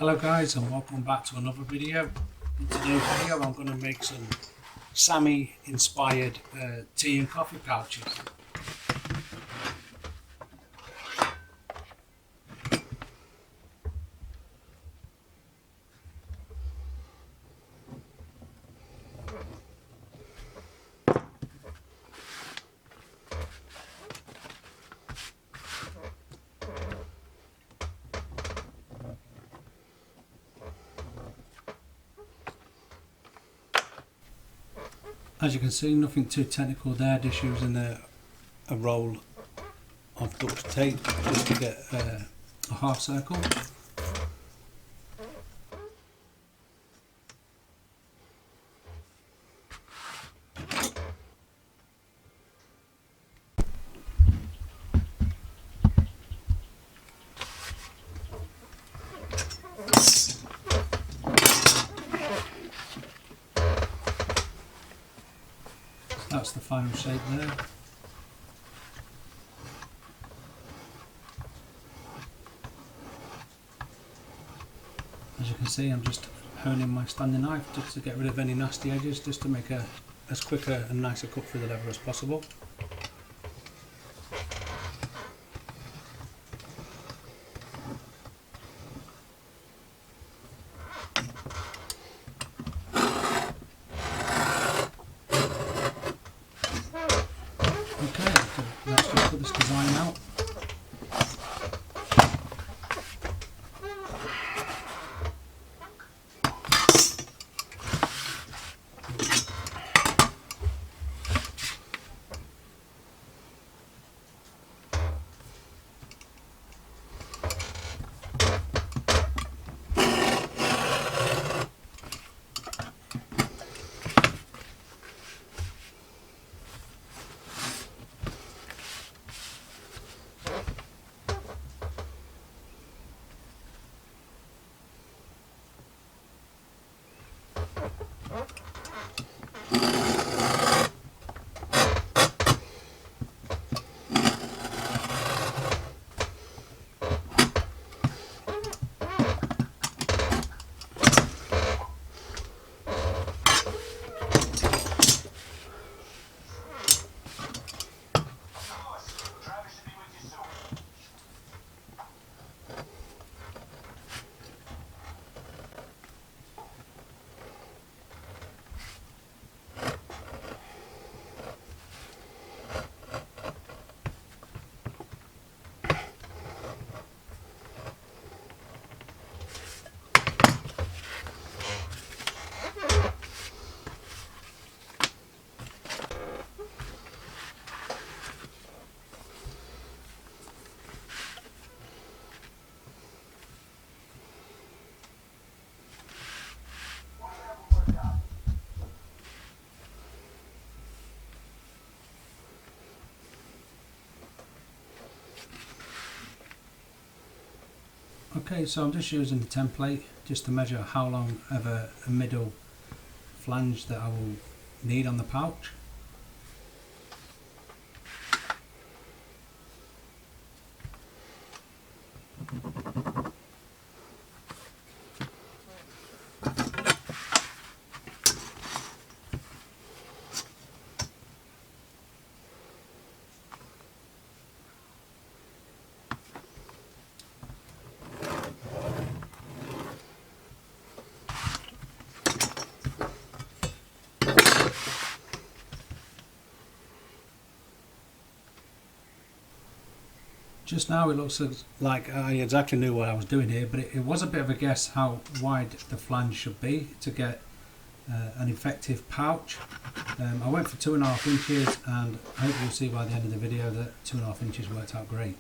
Hello guys, and welcome back to another video. In today's video I'm going to make some Samii inspired tea and coffee pouches. As you can see, nothing too technical there, just using a roll of duct tape just to get a half circle. That's the final shape there. As you can see, I'm just honing my standing knife just to get rid of any nasty edges, just to make as quick and nicer cut through the leather as possible. Okay, so let's just put this design out. Okay, so I'm just using the template just to measure how long of a middle flange that I will need on the pouch. Just now it looks like I exactly knew what I was doing here, but it was a bit of a guess how wide the flange should be to get an effective pouch. I went for 2.5 inches, and I hope you'll see by the end of the video that 2.5 inches worked out great.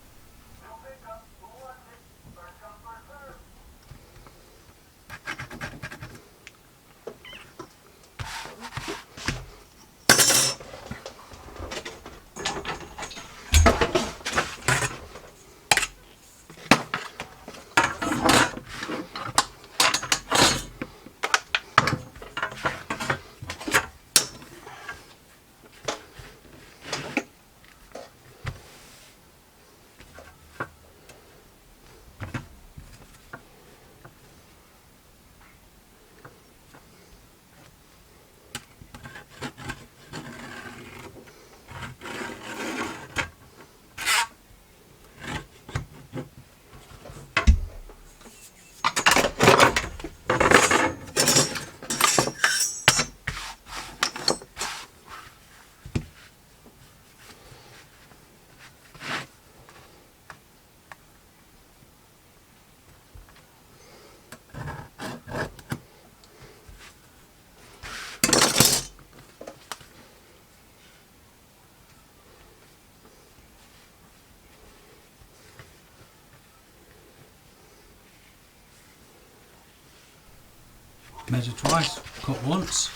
Measure twice, cut once.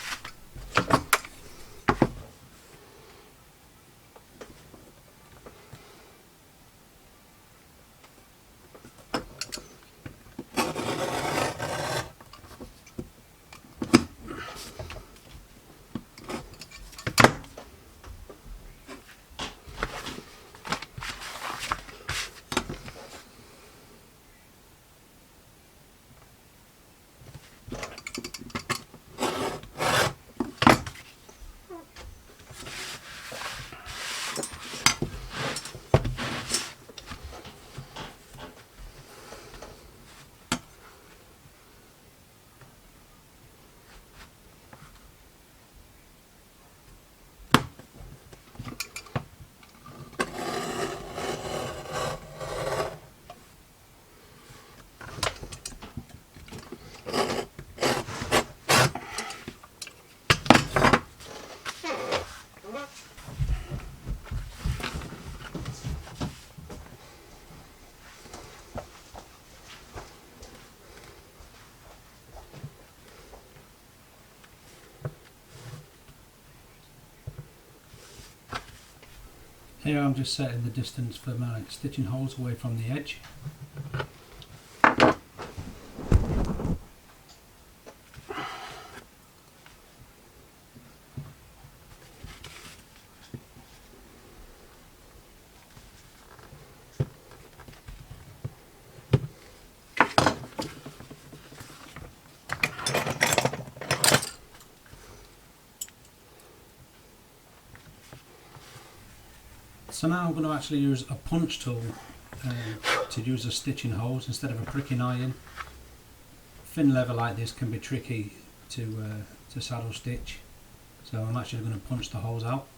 Here I'm just setting the distance for my stitching holes away from the edge. So now I'm going to actually use a punch tool to use the stitching holes instead of a pricking iron. Thin leather like this can be tricky to saddle stitch, so I'm actually going to punch the holes out.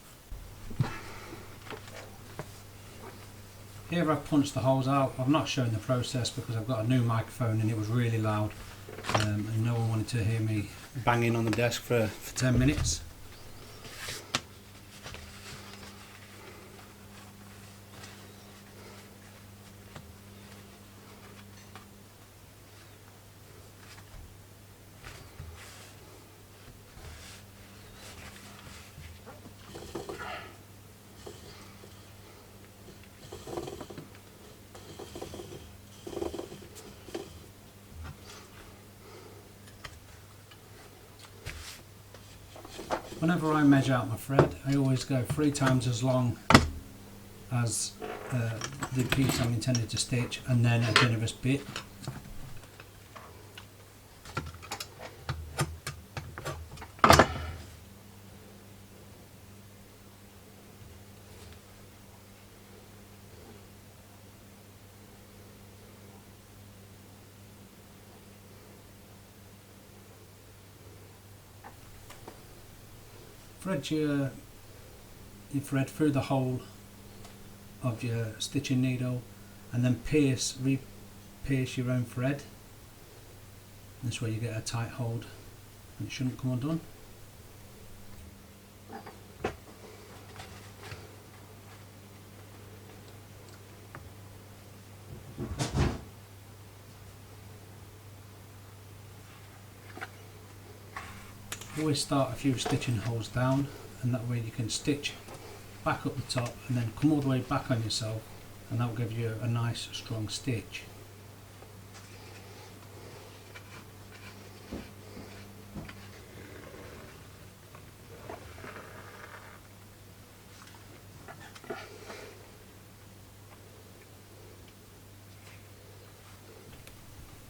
Here I've punched the holes out. I've not shown the process because I've got a new microphone and it was really loud, and no one wanted to hear me banging on the desk for 10 minutes. Whenever I measure out my thread, I always go 3 times as long as the piece I'm intended to stitch, and then a generous bit. Thread your thread through the hole of your stitching needle and then re-pierce your own thread. This way you get a tight hold and it shouldn't come undone. Always start a few stitching holes down, and that way you can stitch back up the top and then come all the way back on yourself, and that will give you a nice strong stitch.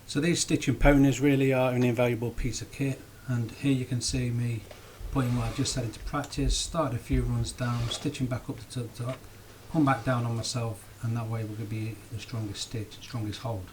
So these stitching ponies really are an invaluable piece of kit, and here you can see me putting what I've just set into practice, started a few runs down, stitching back up to the top, come back down on myself, and that way we're going to be the strongest stitch, strongest hold.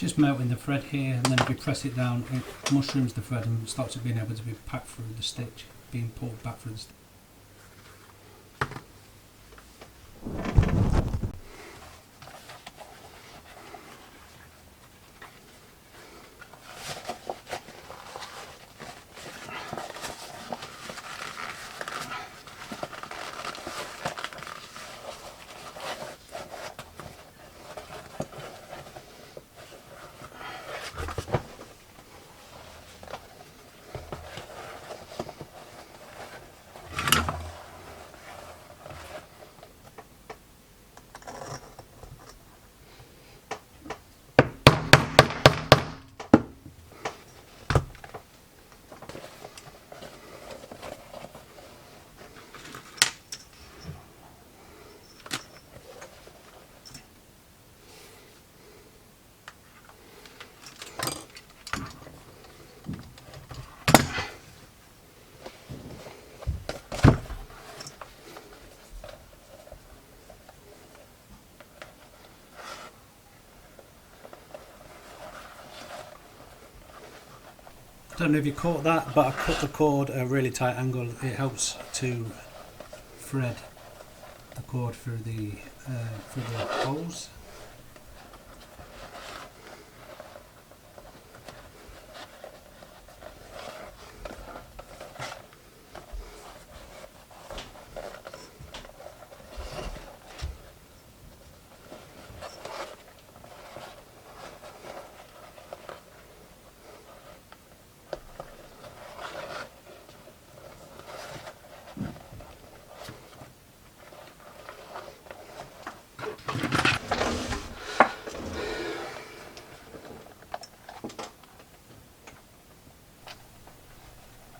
just melting the thread here, and then if you press it down it mushrooms the thread and stops it being able to be packed through the stitch, being pulled back through the stitch. I don't know if you caught that, but I cut the cord at a really tight angle. It helps to thread the cord through the holes.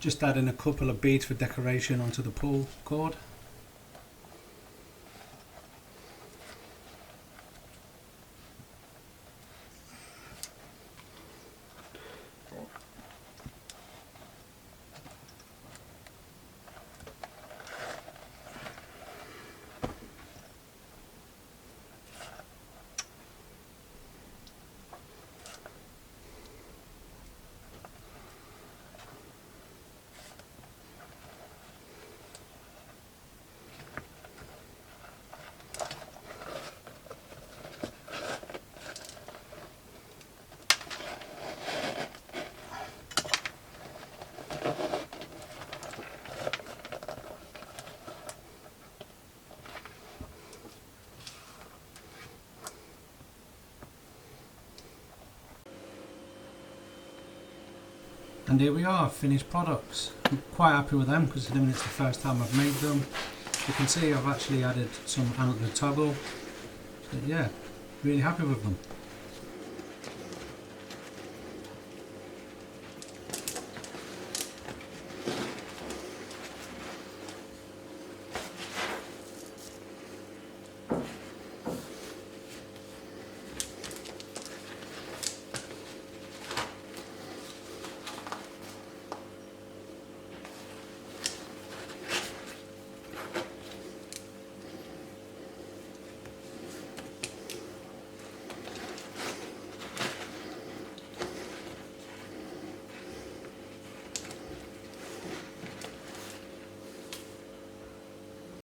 Just adding a couple of beads for decoration onto the pull cord. And here we are, finished products. I'm quite happy with them considering it's the first time I've made them. You can see I've actually added some antler toggle. But yeah, really happy with them.